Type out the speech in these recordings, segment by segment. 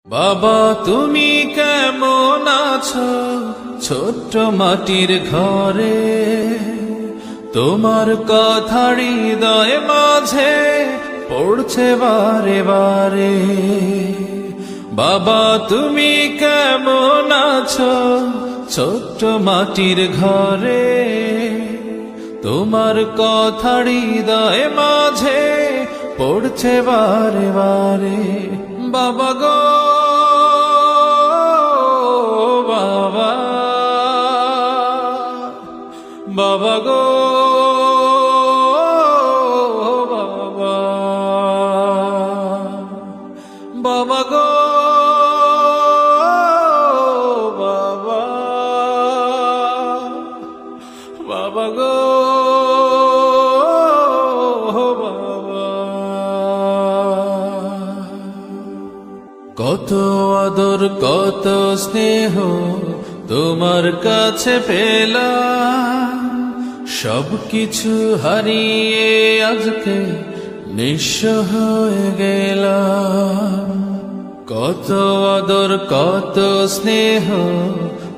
বাবা তুমি কেমন আছো ছোট্ট মাটির ঘরে, তোমার কথা হৃদয় মাঝে পড়ছে বারে বারে। বাবা তুমি কেমন আছো ছোট্ট মাটির ঘরে, তোমার কথা হৃদয় মাঝে পড়ছে বারে বারে। বাবা গো বাবা, বাবা গো বাবা, বাবা গো বাবা, বাবা গো বাবা। কত আদর কত স্নেহ তোমার কাছে পেলাম, সবকিছু হারিয়ে আজকে নিঃস্ব হয়ে গেলাম। কত আদর কত স্নেহ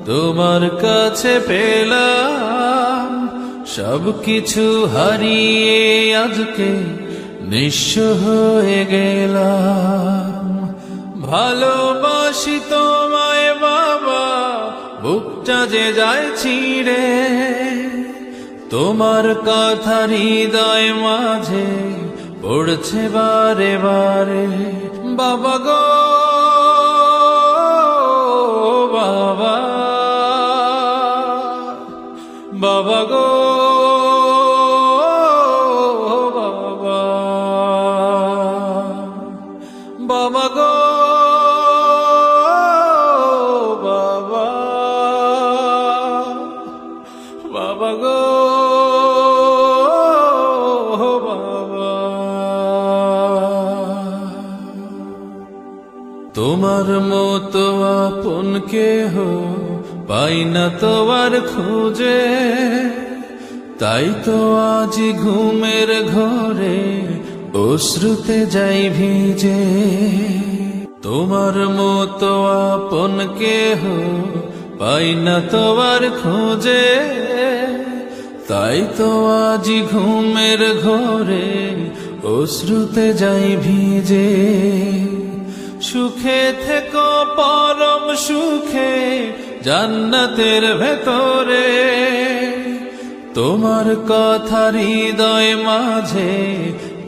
তোমার কাছে পেলাম, সবকিছু হারিয়ে আজকে নিঃস্ব হয়ে গেলাম। ভালোবাসি তোমায় বাবা, বুকটা যে যায় ছিঁড়ে, তোমার কথা হৃদয় মাঝে পড়ছে বারে বারে। বাবা গো বাবা, বাবা গো বাবা, বাবা গো বাবা, বাবা গো বাবা। তোমার মতো আপন কেহ পাই না তোমার খোঁজে, তাই তো আজ ঘুমের ঘরে অশ্রুতে যাই ভিজে। তোমার মতো আপন কেহ পাই না তোমার খোঁজে, তাই তো আজ ঘুমের ঘরে অশ্রুতে যাই ভিজে। সুখে থেকো পরম সুখে জান্নাতের ভেতরে, তোমার কথা হৃদয় মাঝে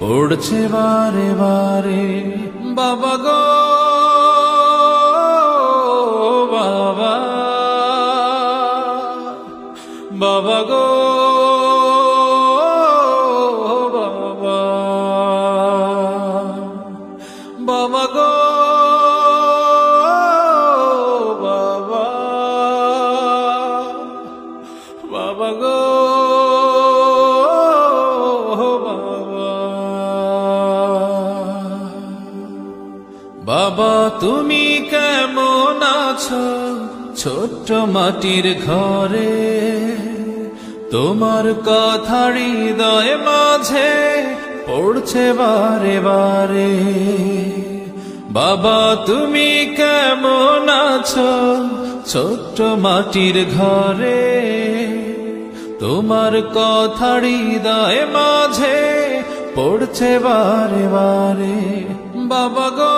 পড়ছে বারে বারে। বাবা গো বাবা, বাবা গো বাবা, বাবা গো বাবা, বাবা গো বাবা। বাবা তুমি কেমন আছো ছোট্ট মাটির ঘরে, তোমার কথা হৃদয় মাঝে পড়ছে বারে বারে। বাবা তুমি কেমন আছো ছোট্ট মাটির ঘরে, তোমার কথা হৃদয় মাঝে পড়ছে বারে বারে। বাবা গো